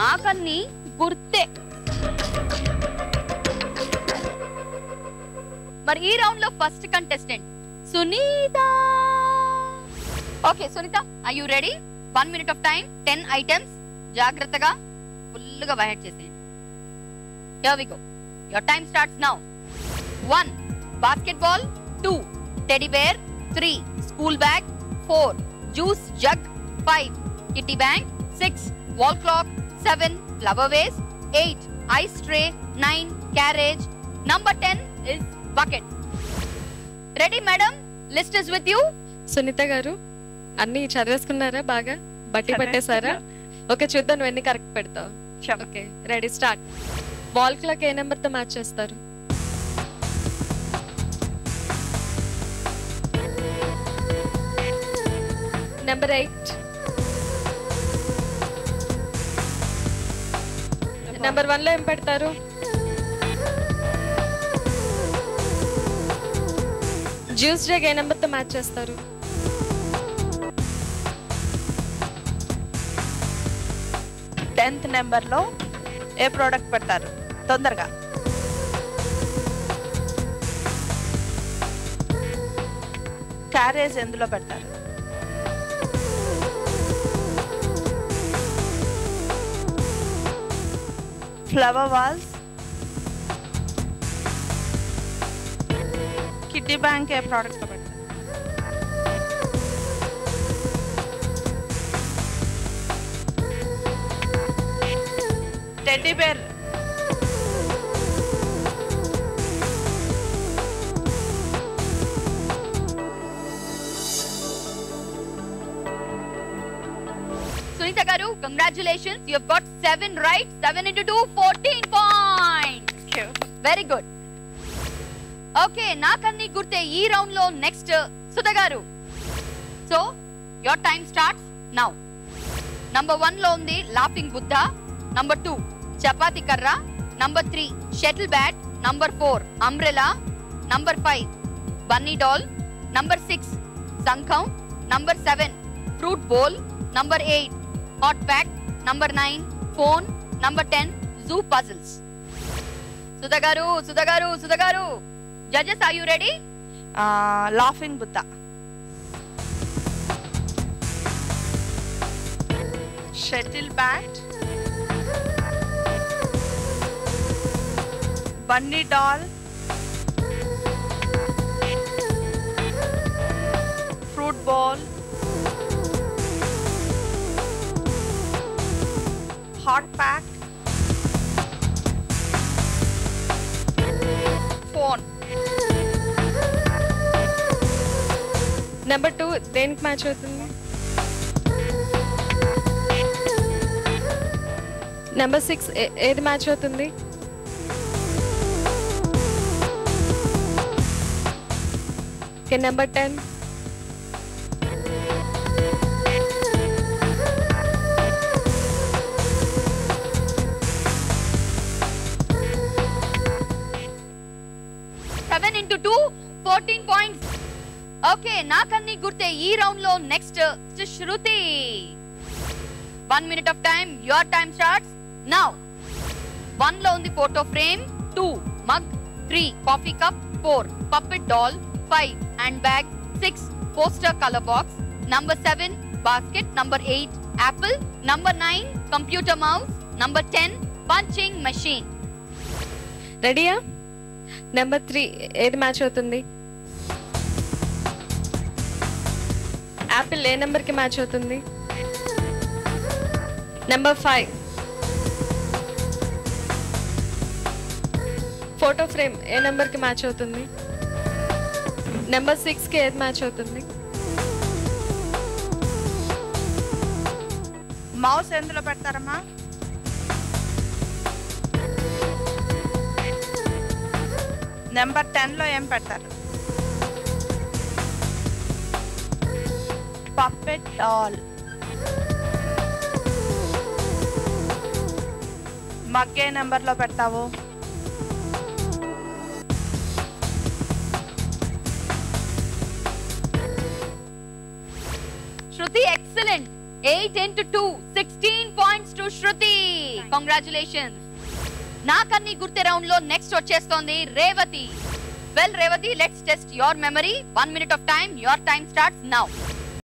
నాకన్నీ గుర్తే. మరి ఈ రౌండ్ లో first contestant Sunitha. Okay Sunitha, are you ready? 1 minute of time, 10 items. జాగ్రత్తగా ఫుల్ గా వైట్ చేసేయండి. Here we go. Your time starts now. 1 basketball, 2 teddy bear, 3 school bag, 4 juice jug, 5 kitty bank, 6 wall clock, 7 flower vase, 8 ice tray, 9 carriage, number 10 is bucket. Ready madam? List is with you. Sunitha గారు అన్ని చదివేసుకున్నారా? బాగా బట్టి పట్టేశారా? Okay చూద్దాం నువ్వు ఎన్ని correct పెడతావు. Okay ready start. Wall clock ఏ number తో మ్యాచ్ చేస్తారు? నెంబర్ 8. నెంబర్ 1 లో ఏం పెడతారు? జ్యూస్ జగ్ ఏ నెంబర్ తో మ్యాచ్ చేస్తారు? టెన్త్ నెంబర్ లో ఏ ప్రోడక్ట్ పెడతారు? తొందరగా. క్యారేజ్ ఎందులో పెడతారు? ఫ్లవర్ వాల్స్. కిడ్డీ బ్యాంక్ ఏ ప్రోడక్ట్ లో పెడతారు? Teddy bear. Sunita garu, congratulations. You have got 7 right. 7 into 2, 14 points. Thank you. Very good. Okay, nakanni gurte ee round lo next Sudha garu. So, your time starts now. Number 1 lo undi laughing Buddha. Number 2 chapati karra. Number 3 shuttle bat. Number 4 umbrella. Number 5 bunny doll. Number 6 sankham. Number 7 fruit bowl. Number 8 hot pack. Number 9 phone. Number 10 zoo puzzles. Sudha garu. Judges, are you ready? Laughing Buddha. Shuttle bat. Bunny doll. Fruit bowl. Hot pack. Phone. Number 2 దేనికి match అవుతుంది? Number 6 ఏది match అవుతుంది? Okay number 10. Into 2, 14 points. Okay, nakanni gurte ee round lo next Shruti. 1 minute of time. Your time starts now. 1 lo undi photo frame. 2 mug. 3 coffee cup. 4 puppet doll. 5 handbag. 6 poster color box. Number 7 basket. Number 8 apple. Number 9 computer mouse. Number 10 punching machine. రెడీయా? Number 3 ఏది match అవుతుంది? Apple ఏ number కి match అవుతుంది? Number 5 photo frame ఏ number కి match అవుతుంది? Number 6 కి ఏది match అవుతుంది? మౌస్ ఎందులో పెడతారమ్మా? నెంబర్ 10 లో ఏం పెడతారు? Puppet doll. మగ్ ఏ నెంబర్ లో పెడతావు? Shruti, excellent. 8 into 2, 16 points to Shruti. Congratulations. నాకన్నీ గుర్తే రౌండ్ లో నెక్స్ట్ వచ్చేస్తోంది Revathi. Well Revathi, let's test your memory. 1 minute of time. Your time starts now.